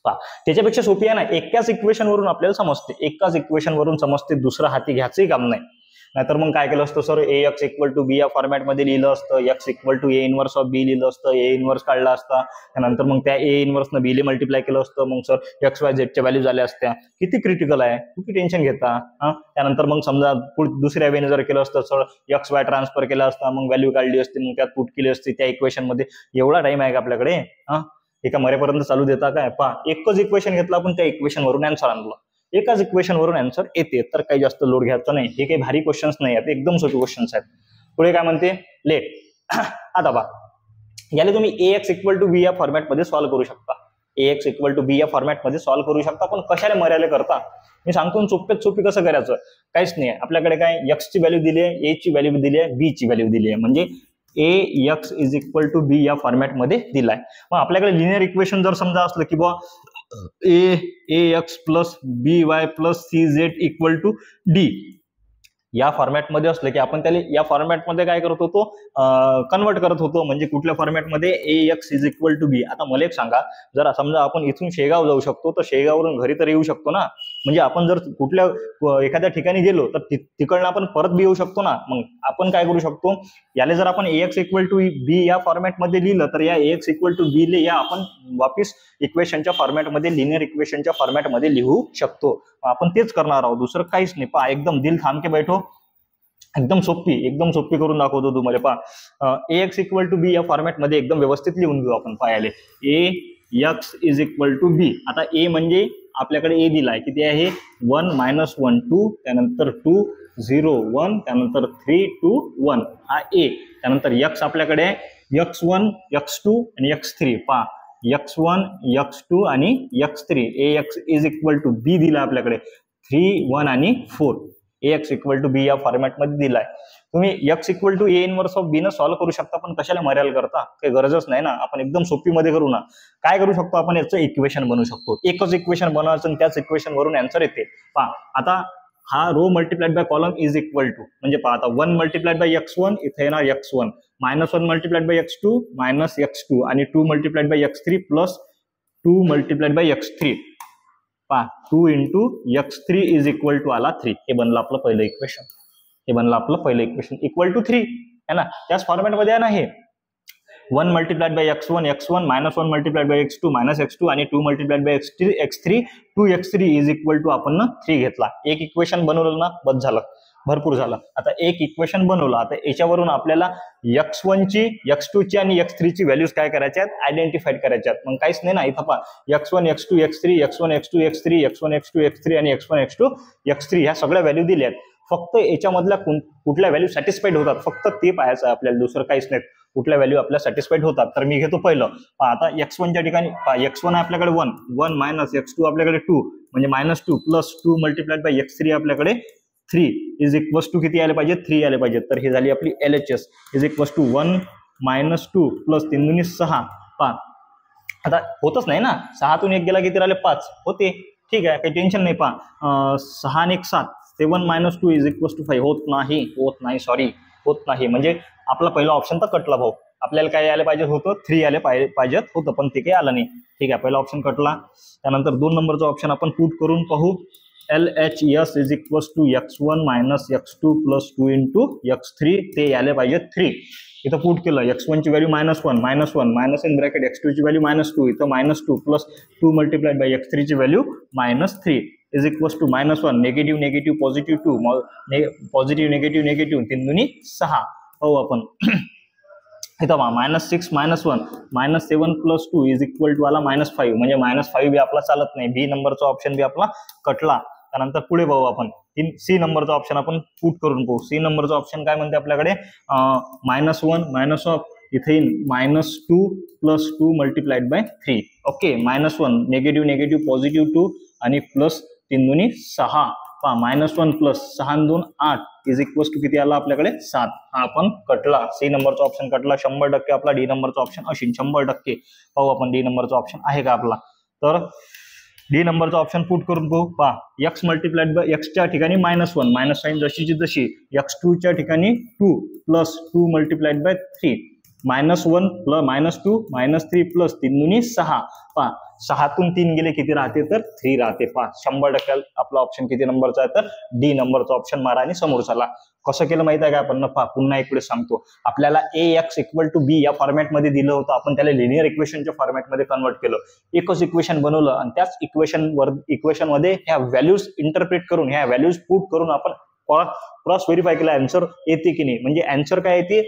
पहा त्याच्यापेक्षा सोपी आहे ना, एकाच इक्वेशन वरून आपल्याला समजते, एकाच इक्वेशन वरून समजते, दुसरं हाती घ्यायचंही काम नाही. नाहीतर मग काय केलं असतं सर, AX = B या फॉर्मॅटमध्ये लिहिलं असतं, x = A inverse of B लिहिलं असतं, A इन्व्हर्स काढला असता, त्यानंतर मग त्या A इन्व्हर्सनं B ले मल्टिप्लाय केलं असतं, मग सर XY Z च्या व्हॅल्यू झाल्या असत्या. किती क्रिटिकल आहे, किती टेन्शन घेता. त्यानंतर मग समजा दुसऱ्या वेने जर केलं असतं, सर XY ट्रान्सफर केला असता, मग व्हॅल्यू काढली असती, मग त्यात पुट केली असती त्या इक्वेशन मध्ये. एवढा टाइम आहे का आपल्याकडे? एका मरेपर्यंत चालू देता काय? पहा एकच इक्वेशन घेतलं आपण, त्या इक्वेशन वरून आन्सर आणलं. एकाच इक्वेशन वरून आन्सर येते, तर काही जास्त लोड घ्यायचा नाही. हे काही भारी क्वेश्चन्स नाही आहेत, एकदम सोपे क्वेश्चन्स आहेत. पुढे काय म्हणते? लेट. आता पहा, याला तुम्ही AX = B या फॉर्मॅटमध्ये सॉल्व्ह करू शकता. AX = B या फॉर्मॅटमध्ये सॉल्व्ह करू शकता, पण कशाला मर्यादा करता? मी सांगतो सोप्यात सोपी कसं करायचं. काहीच नाही, आपल्याकडे काय x ची व्हॅल्यू दिली आहे, A ची व्हॅल्यू दिली आहे, B ची व्हॅल्यू दिली आहे, म्हणजे AX = B या फॉर्मॅटमध्ये दिलाय. मग आपल्याकडे लिनियर इक्वेशन जर समजा असलं की बुवा AX + BY + CZ = D या फॉर्मॅटमध्ये असलं की आपण त्याला या फॉर्मॅटमध्ये काय करत होतो? कन्वर्ट करत होतो, म्हणजे कुठल्या फॉर्मॅटमध्ये? AX = B. आता मला एक सांगा, जर समजा आपण इथून शेगाव जाऊ शकतो, तर शेगाववरून घरी तर येऊ शकतो ना. म्हणजे आपण जर कुठल्या एखाद्या ठिकाणी गेलो तर तिकडनं आपण परत बी येऊ शकतो ना. मग आपण काय करू शकतो? याला जर आपण AX = B या फॉर्मॅटमध्ये लिहिलं, तर या AX = B ले या आपण वापिस इक्वेशनच्या फॉर्मॅटमध्ये, लिनियर इक्वेशनच्या फॉर्मॅटमध्ये लिहू शकतो. आपण तेच करणार आहोत, दुसरं काहीच नाही. पहा एकदम दिल थांब के बैठो, एकदम सोपी करून दाखवतो तुम्हाला. पहा AX = B या फॉर्मॅटमध्ये एकदम व्यवस्थित लिहून घेऊ आपण. पाहायला AX = B. आता A म्हणजे आपल्याकडे A दिलाय, किती आहे? 1 -1 2, त्यानंतर 2 0 1, त्यानंतर 3 2 1, हा A. त्यानंतर X आपल्याकडे आहे X1 X2 आणि X3. पहा X1 X2 आणि X3. AX = B दिला आपल्याकडे 3 1 आणि 4. AX = B या फॉर्मॅटमध्ये दिलाय. तुम्ही x = A inverse of B न सॉल्व्ह करू शकता, पण कशाला मर्यादा करता? काही गरजच नाही ना. आपण एकदम सोपी मध्ये करू ना. काय करू शकतो आपण? याचं इक्वेशन बनवू शकतो. एकच इक्वेशन बनवायचं आणि त्याच इक्वेशन वरून आन्सर येते. पहा आता हा row multiplied by column is equal to, म्हणजे पहा आता 1 मल्टिप्लाइड बाय x1, इथे येणार x1, -1 multiplied by x2 -x2 आणि 2 multiplied by x3 plus 2 multiplied by x3. पहा 2 × x3 इज इक्वल टू आला 3. हे बनलं आपलं पहिलं इक्वेशन. इक्वल टू 3 है ना. त्याच फॉर्मॅटमध्ये आहे ना हे. 1 multiplied by x1 -1 multiplied by x2 -x2 आणि 2 multiplied by x3 2x3 is equal to आपण 3 घेतला. एक इक्वेशन बनवलं ना, बस झालं, भरपूर झालं. आता एक इक्वेशन बनवलं, आता याच्यावरून आपल्याला x1 ची, x2 ची आणि x3 ची व्हॅल्यूज काय करायच्या आहेत? आयडेंटिफाईड करायच्या आहेत. मग काहीच नाही ना. इथं पहा x1 x2 x3 x1 x2 x3 x1 x2 x3 आणि x1 x2 x3 ह्या सगळ्या व्हॅल्यू दिल्या आहेत. फक्त याच्यामधल्या कुठल्या व्हॅल्यू सॅटिस्फाईड होतात, फक्त ते पाहायचं आहे आपल्याला, दुसरं काहीच नाही. कुठल्या व्हॅल्यू आपल्याला सॅटिस्फाईड होतात. तर मी घेतो पहिलं. आता x1 च्या ठिकाणी x1 आहे आपल्याकडे 1 -x2 आपल्याकडे 2, म्हणजे -2 प्लस 2 मल्टिप्लाइड बाय x3 आपल्याकडे 3 इज इक्वल्स टू किती आले पाहिजे? 3 आले पाहिजे. तर हे झाली आपली LHS is equals to 1 -2 plus 3 दुनी 6 5. आता होतच नाही ना, 6तून 1 गेला किती राहिले 5 होते, ठीक आहे, काही टेन्शन नाही. 6 आणि 1 7, 7 - 2 = 5. होत नाही सॉरी, होत नाही. म्हणजे आपला पहिला ऑप्शन तर कटला भाऊ. आपल्याला काय आलं पाहिजे होतं, 3 आले पाहिजेत होतं, पण ते काही आलं नाही. ठीक आहे, पहिला ऑप्शन कटला. त्यानंतर 2 नंबरचा ऑप्शन आपण पुट करून पाहू. LHS = x1 - x2 + 2 × x3. ते आले पाहिजे 3. इथं पुट केलं, x1 ची value -1 minus in bracket x2 ची व्हॅल्यू -2, इथं -2 प्लस 2 मल्टिप्लाइड बाय x3 ची value -3 = -1 negative negative positive 2 positive negative negative 3 दुनी 6. पाहू आपण. इथं -6 - 1 -7 + 2 = आला -5. म्हणजे -5 बी आपला चालत नाही. बी नंबरचा ऑप्शन बी आपला कटला. त्यानंतर पुढे पाहू आपण. सी नंबरचा ऑप्शन आपण पुट करून पाहू. सी नंबरचा ऑप्शन काय म्हणते आपल्याकडे, -1 मायनस ऑफ इथे येईल -2 + 2 multiplied bye 3. Okay, -1 negative negative positive 2 आणि प्लस 3 दुनी 6. -1 प्लस 6 2 8 = किती आला आपल्याकडे 7. हा आपण कटला. सी नंबरचा ऑप्शन कटला. 100% आपला डी नंबरचा ऑप्शन असेल 100%. पाहू आपण डी नंबरचा ऑप्शन आहे का आपला. तर डी नंबरचा ऑप्शन पुट करून पाहू. x मल्टिप्लाइड बाय x च्या ठिकाणी -1 मायनस साईन जशीची तशी, x2 च्या ठिकाणी 2 plus 2 multiplied bye 3, -1 plus -2 -3 plus 3 दुनी 6. 6तून 3 गेले किती राहते तर 3 राहते. 100% आपला ऑप्शन किती नंबरचा आहे तर डी नंबरचा ऑप्शन मारा आणि समोर चला. कसं केलं माहिती आहे का आपण, पुन्हा एक वेळेस सांगतो. आपल्याला ax = b या फॉर्मॅटमध्ये दिलं होतं, आपण त्याला लिनियर इक्वेशनच्या फॉर्मॅटमध्ये कन्वर्ट केलं. एकच इक्वेशन बनवलं आणि त्याच इक्वेशन मध्ये ह्या व्हॅल्यूज इंटरप्रेट करून, ह्या व्हॅल्यूज पुट करून आपण क्रॉस व्हेरीफाय केलं आन्सर येते की नाही. म्हणजे आन्सर काय येते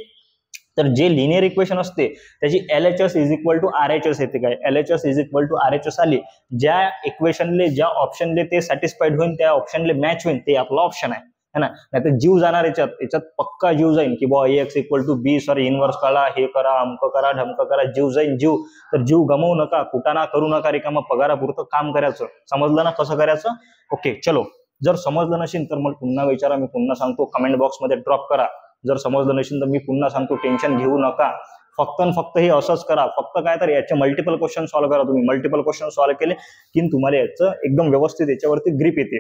तर जे लिनियर इक्वेशन असते त्याची LHS = RHS येते. काय LHS = RHS आली, ज्या इक्वेशनले ज्या ऑप्शनले ते सॅटिस्फाईड होईल, त्या ऑप्शनले मॅच होईल, ते आपला ऑप्शन आहे ना. नाहीतर जीव जाणार याच्यात पक्का जीव जाईल की ax = b, सॉरी इनवर्स काढा, हे करा, अमक करा, ढमक करा, जीव जाईल जीव. तर जीव गमवू नका, कुटाणा करू नका, रिकामा पगारापुरतं काम करायचं. समजलं ना कसं करायचं. ओके चलो. जर समजलं नसेल तर मला पुन्हा विचारा, मी पुन्हा सांगतो, कमेंट बॉक्समध्ये ड्रॉप करा. जर समजलं नसेल तर मी पुन्हा सांगतो, टेन्शन घेऊ नका. फक्त हे असंच करा. फक्त काय तर याचे मल्टिपल क्वेश्चन सॉल्व्ह करा. तुम्ही मल्टिपल क्वेश्चन सॉल्व्ह केले की तुम्हाला याचं एकदम व्यवस्थित याच्यावरती ग्रिप येते.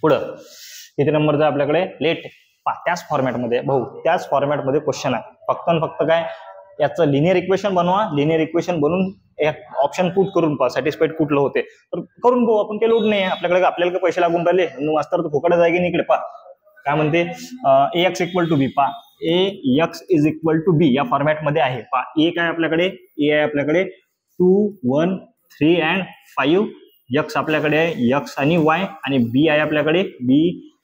पुढं किती नंबरचा आपल्याकडे लेट, त्याच फॉर्मॅटमध्ये भाऊ, त्याच फॉर्मॅटमध्ये क्वेश्चन आहे. फक्त काय याचं लिनियर इक्वेशन बनवा. लिनियर इक्वेशन बनवून ऑप्शन पुट करून पहा, सॅटिस्फाईड कुठलं होते तर करून पाहू आपण. काही लोड नाही आहे आपल्याला काय पैसे लागून राहिले, मास्तर तर फुकट जाय की नाही. इकडे काय म्हणते, ax = b. ax = b या फॉर्मॅट मध्ये आहे. ए काय आपल्याकडे, ए आहे आपल्याकडे 2 1 3 and 5. x आपल्याकडे आहे x आणि y, आणि b आहे आपल्याकडे, b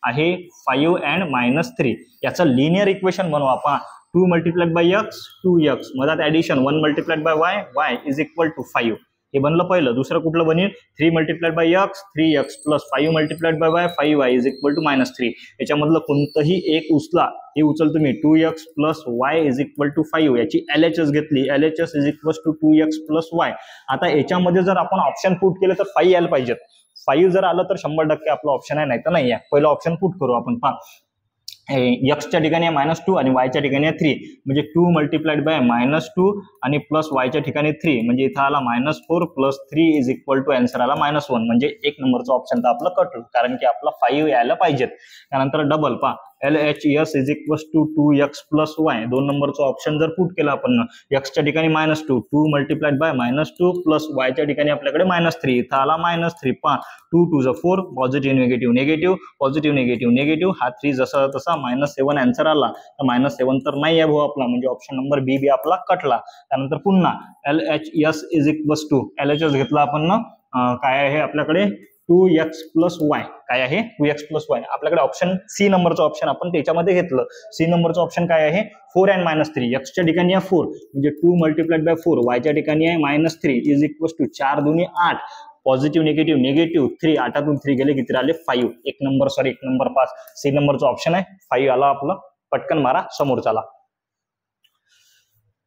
आहे 5 and -3. याचं लिनियर इक्वेशन बनवा. 2 मल्टिप्लाइड बाय x 2x, मधात ऍडिशन 1 मल्टिप्लाइड बाय y = 5. हे बनलं पहिलं. दुसरं कुठलं बनेल, 3 multiplied by x 3x plus 5 multiplied by y 5y = -3. याच्यामधलं कोणतंही एक उचला, हे उचल तुम्ही. 2x plus y = 5. याची LHS घेतली, LHS = 2x प्लस y. आता याच्यामध्ये जर आपण ऑप्शन पुट केले तर 5 यायला पाहिजेत. 5 जर आलं तर 100% आपला ऑप्शन आहे, नाही तर नाही आहे. पहिलं ऑप्शन पुट करू आपण. x च्या ठिकाणी आहे -2 आणि y च्या ठिकाणी आहे 3, म्हणजे 2 मल्टिप्लाइड बाय -2 आणि प्लस y च्या ठिकाणी 3, म्हणजे इथं आला -4 प्लस 3 = आन्सर आला -1. म्हणजे एक नंबरचं ऑप्शन तर आपलं कटलं, कारण की आपला 5 यायला पाहिजेत. त्यानंतर double LHS = 2x plus y. 2 नंबरचं ऑप्शन जर पुट केलं आपण, x च्या ठिकाणी -2, 2 मल्टिप्लाइड बाय -2 प्लस y च्या ठिकाणी आपल्याकडे -3, इथं आला -3. 2 2 जा 4, positive negative negative, positive negative negative, हा 3 जसा तसा -7 आन्सर आला. तर -7 तर नाही आहे भाऊ आपला, म्हणजे ऑप्शन नंबर बी आपला कटला. त्यानंतर पुन्हा LHS = LHS घेतला आपण ना, काय आहे आपल्याकडे 2x प्लस y. काय आहे 2x प्लस y. आपल्याकडे ऑप्शन सी नंबरचं ऑप्शन आपण त्याच्यामध्ये घेतलं. सी नंबरचं ऑप्शन काय आहे 4 and -3. x च्या ठिकाणी आहे 4, म्हणजे 2 मल्टिप्लाइड बाय 4, y च्या ठिकाणी आहे -3 = 4 2 8. पॉझिटिव्ह निगेटिव्ह निगेटिव्ह 3, 8तून 3 गेले किती राहिले 5. एक नंबर 5. सी नंबरचं ऑप्शन आहे 5 आला आपलं. पटकन मारा, समोर चला.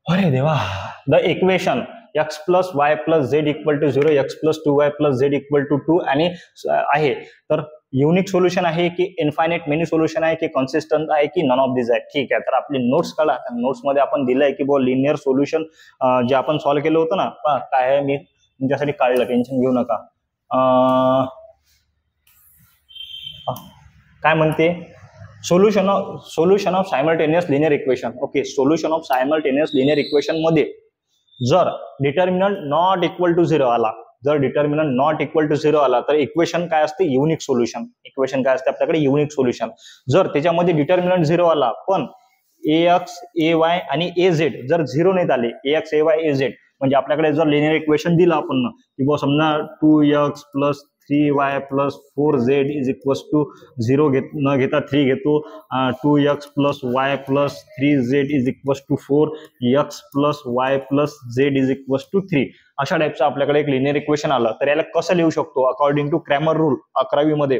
अरे देवा. The equation x plus y plus z equal to 0, x plus 2y plus z equal to 2 आणि आहे. तर युनिक सोल्युशन आहे की इन्फायनाइट मेनी सोल्युशन आहे की कन्सिस्टंट आहे की नन ऑफ दिस आहे. ठीक आहे, तर आपली नोट्स काढा. नोट्स मध्ये आपण दिलंय की बो लिनियर सोल्युशन जे आपण सॉल्व्ह केलं होतं ना, काय आहे मी तुमच्यासाठी काढलं, टेन्शन घेऊ नका. काय म्हणते, solution of simultaneous linear equation. Okay, solution of simultaneous linear equation मध्ये जर डिटर्मिनंट नॉट इक्वल टू 0 आला, जर डिटर्मिनंट नॉट इक्वल टू 0 आला तर इक्वेशन काय असते, युनिक सोल्युशन. इक्वेशन काय असते आपल्याकडे, युनिक सोल्युशन. जर त्याच्यामध्ये डिटर्मिनंट 0 आला पण ax ay आणि az जर 0 नाही आले, ax ay az म्हणजे आपल्याकडे जर लिनियर इक्वेशन दिलं आपण की बो समजा 2x plus 3y plus 4z is equals to 0 न घेता 3 घेतो, 2x plus y plus 3z is equals to 4, x plus y plus z is equals to 3. अशा टाईपचं आपल्याकडे एक लिनियर इक्वेशन आलं तर याला कसं लिहू शकतो, अकॉर्डिंग टू क्रॅमर रूल 11वी मध्ये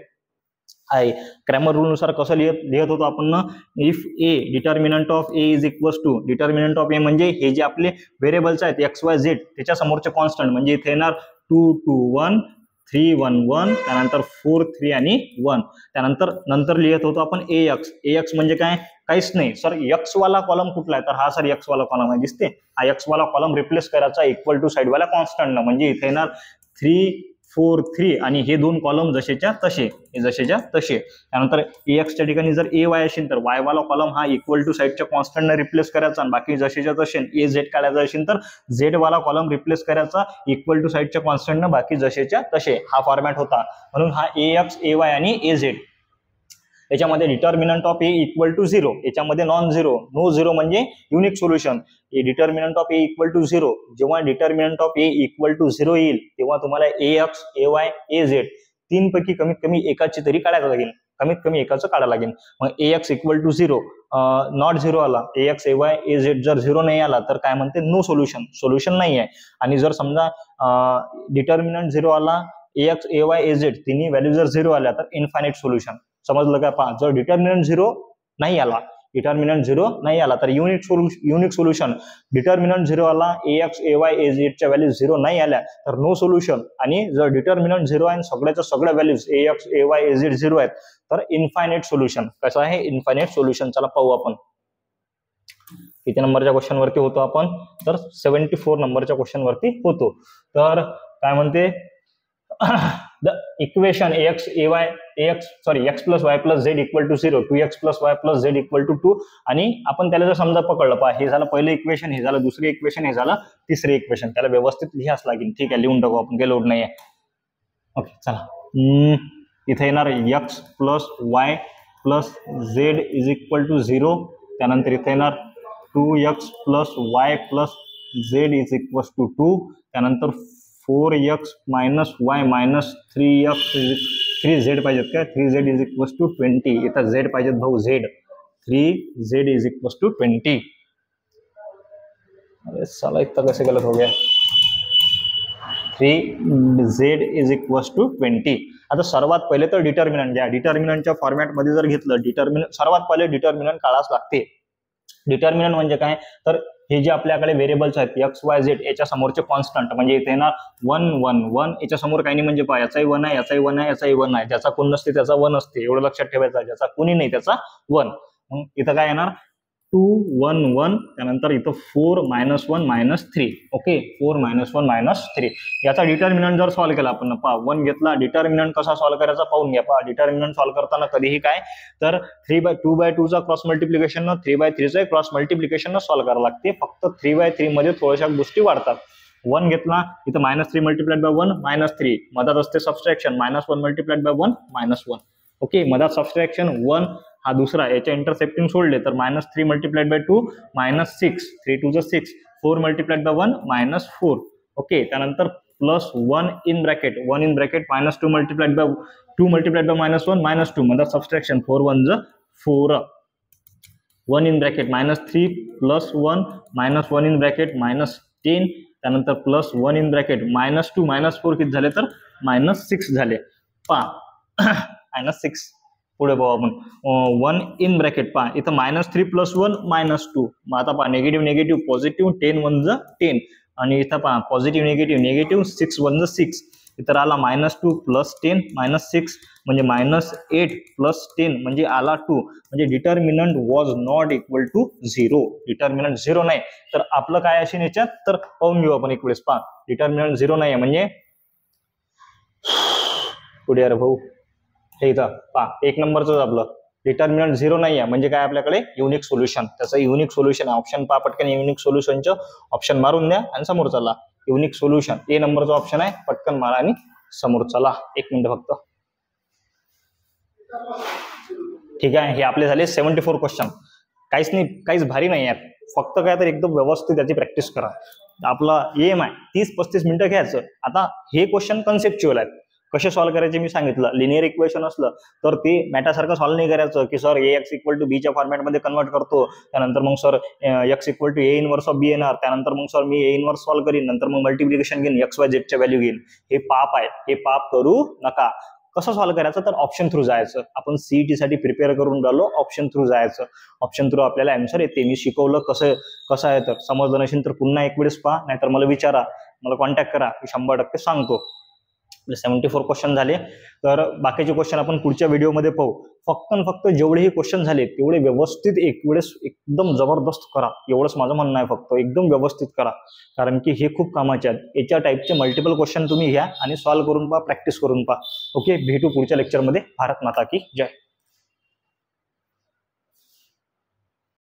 आहे. क्रॅमर रूल नुसार कसं लिहत होतो आपण ना, if A determinant of A is equals to, determinant of A म्हणजे हे जे आपले व्हेरिएबल्स आहेत एक्स वाय झेड त्याच्या समोरचे कॉन्स्टंट, म्हणजे इथे येणार 2 2 1 3 1 1, त्यानंतर 4 3 आणि 1. त्यानंतर लिहित होतो आपण एक्स म्हणजे काय, काहीच नाही सर. एक्स वाला कॉलम कुठला आहे, तर हा सर एक्स वाला कॉलम आहे, दिसते. हा एक्स वाला कॉलम रिप्लेस करायचा इक्वल टू साइड वाला कॉन्स्टंट, म्हणजे इथे येणार 3 4 3 आणि हे दोन कॉलम जसेच्या तसे. त्यानंतर एक्सच्या ठिकाणी जर ए वाय असेल तर वाय वाला कॉलम हा इक्वल टू साइडच्या कॉन्स्टंटने रिप्लेस करायचा आणि बाकी जसेच्या तसे. ए झेड काढायचा असेल तर झेड वाला कॉलम रिप्लेस करायचा इक्वल टू साइडच्या कॉन्स्टंटने बाकी जसेच्या तसे. हा फॉर्मॅट होता. म्हणून हा एक्स ए वाय आणि ए झेड याच्यामध्ये determinant of a equal to 0, याच्यामध्ये नॉन झिरो, नो झिरो म्हणजे unique solution. Determinant of a equal to 0, जेव्हा determinant of a equal to 0 येईल तेव्हा तुम्हाला x a y a z तीन पैकी कमीत कमी एकाची तरी काढायला लागेल, कमीत कमी एकाचं काढायला लागेल. मग एक्स इक्वल टू 0 नॉट 0 आला, x a y a Z जर 0 नाही आला तर काय म्हणते, नो सोल्युशन, सोल्युशन नाही आहे. आणि जर समजा डिटर्मिनंट 0 आला, x a y a Z तिन्ही व्हॅल्यू जर 0 आल्या तर इन्फायनाइट सोल्युशन. समजलं का? पहा, जर डिटर्मिनंट 0 नाही आला तर युनिक सोल्युशन. डिटर्मिनंट 0 आला, x a y A झेडच्या value 0 नाही आल्या तर नो सोल्युशन. आणि जर डिटर्मिनंट 0 आहे सगळ्याच्या सगळ्या values x a y a Z 0 आहेत तर इन्फायनाइट सोल्युशन. कसं आहे इन्फायनाइट सोल्युशन? चला पाहू आपण किती नंबरच्या क्वेश्चन वरती होतो आपण, तर 74 नंबरच्या क्वेश्चन वरती होतो. तर काय म्हणते, the equation x plus y plus z equal to 0, 2x plus y plus z equal to 2. आणि आपण त्याला जर समजा पकडलं, पहा हे झालं पहिलं इक्वेशन, हे झालं दुसरं इक्वेशन, हे झालं तिसरं इक्वेशन. त्याला व्यवस्थित लिहाच लागेल. ठीक आहे, लिहून टाकू आपण, काही लोड नाहीये. ओके चला, इथे येणार x plus y plus z is equal to 0. त्यानंतर इथे येणार 2x plus y plus z is equal to 2. त्यानंतर 4x minus y minus 3z पाहिजेत काय, 3z इज इक्वल टू 20. इथं z पाहिजेत भाऊ, z 3z is equal to 20. अरे साला इतना कैसे गलत हो गया, 3z इज इक्वल टू 20. आता सर्वात पहिले तर डिटर्मिनंट घ्या. डिटर्मिनंटच्या फॉर्मॅटमध्ये जर घेतलं, सर्वात पहिले डिटर्मिनंट काढाच लागते. डिटर्मिनंट म्हणजे काय, तर हे जे आपल्याकडे व्हेरिएबल्स आहेत एक्स वाय झेड याच्या समोरचे कॉन्स्टंट, म्हणजे इथे येणार 1 1 1. याच्या समोर काही नाही, म्हणजे पहा याचाही 1 आहे, याचाही 1 आहे, याचाही 1 आहे. ज्याचा कोण नसते त्याचा 1 असते, एवढं लक्षात ठेवायचं. ज्याचा कोणी नाही त्याचा 1. मग इथं काय येणार 2 1 1. त्यानंतर इथं 4 -1 -3. ओके, 4 -1 -3. याचा डिटर्मिनंट जर सॉल्व्ह केला आपण, पहा 1 घेतला, डिटर्मिनंट कसा सॉल्व्ह करायचा पाहून घ्या. पहा डिटर्मिनंट सॉल्व्ह करताना कधीही काय, तर 3/2 चा क्रॉस मल्टिप्लिकेशन, 3/3 चा क्रॉस मल्टिप्लिकेशन सॉल्व्ह करावं लागते. फक्त 3/3 मध्ये थोड्याशा गोष्टी वाढतात. 1 घेतला, इथं -3 मल्टिप्लाइड बाय 1 -3. मधात असते सबस्ट्रॅक्शन, -1 मल्टिप्लाइड बाय 1 -1. ओके, मधात सबस्ट्रॅक्शन 1 हा दुसरा, याच्या इंटरसेप्टिंग सोडले तर -3 multiplied by 2 -6, 3 2 6, 4 multiplied by 1 -4. Okay, त्यानंतर +1 in bracket, -2 multiplied bye 2 multiplied bye -1 -2. मधात subtraction 4 1 4. 1 in bracket -3 +1 -1 in bracket -10. त्यानंतर +1 इन ब्रॅकेट -2 -4 किती झाले तर -6 झाले. पहा -6 पुढे पाहू आपण. 1 इन ब्रॅकेट, पहा इथं -3 +1 -2. मग आता पहा निगेटिव्ह निगेटिव्ह पॉझिटिव्ह, 10 1 10. आणि इथं पहा पॉझिटिव्ह निगेटिव्ह, निगेटिव्ह 6 1 6, इतर आला -2 + 10 -6 म्हणजे -8 + 10 म्हणजे आला 2, म्हणजे determinant was not equal to 0. Determinant 0 नाही. तर आपलं काय असेल याच्यात, तर पाहून घेऊ आपण एक वेळेस. पहा डिटर्मिनंट 0 नाही आहे म्हणजे पुढे अरे भाऊ हे इथं पहा 1 नंबरच आपलं डिटर्मिनंट 0 नाही आहे म्हणजे काय आपल्याकडे युनिक सोल्युशन. त्याचं युनिक सोल्युशन ऑप्शन पहा पटकन. युनिक सोल्युशनचं ऑप्शन मारून द्या आणि समोर चला. युनिक सोल्युशन ए नंबरचा ऑप्शन आहे, पटकन मारा आणि समोर चला. 1 मिनिट फक्त. ठीक आहे, हे आपले झाले 74 क्वेश्चन. काहीच नाही, काहीच भारी नाही यार. फक्त काय तर एकदम व्यवस्थित त्याची प्रॅक्टिस करा. आपला एम आहे 30-35 मिनिटं घ्यायचं. आता हे क्वेश्चन कन्सेप्च्युअल आहेत. कसे सॉल्व्ह करायचे मी सांगितलं. लिनियर इक्वेशन असलं तर ते मॅटासारखं सॉल्व्ह नाही करायचं की सर AX = B च्या फॉर्मॅटमध्ये कन्वर्ट करतो, त्यानंतर मग sir X = A inverse of B येणार, त्यानंतर मग sir me A inverse solve करीन, नंतर मग मल्टिप्लिकेशन घेईन, XYZ च्या व्हॅल्यू घेईन. हे पाप आहे, हे पाप करू नका. कसं सॉल्व्ह करायचं, तर ऑप्शन थ्रू जायचं. आपण CET साठी प्रिपेअर करून राहिलो, ऑप्शन थ्रू जायचं. ऑप्शन थ्रू आपल्याला आन्सर येते. मी शिकवलं कसं आहे. तर समजलं नसेल तर पुन्हा एक वेळेस पहा, नाहीतर मला विचारा, मला कॉन्टॅक्ट करा, मी 100% सांगतो. 74 क्वेश्चन झाले. तर बाकीचे क्वेश्चन आपण पुढच्या व्हिडिओमध्ये पाहू. फक्त जेवढेही क्वेश्चन झाले तेवढे व्यवस्थित एक वेळेस एकदम जबरदस्त करा. एवढंच माझं म्हणणं आहे. फक्त एकदम व्यवस्थित करा, कारण की हे खूप कामाचे आहेत. याच्या टाईपचे मल्टिपल क्वेश्चन तुम्ही घ्या आणि सॉल्व्ह करून पहा, प्रॅक्टिस करून पहा. ओके, भेटू पुढच्या लेक्चरमध्ये. भारत माता की जय.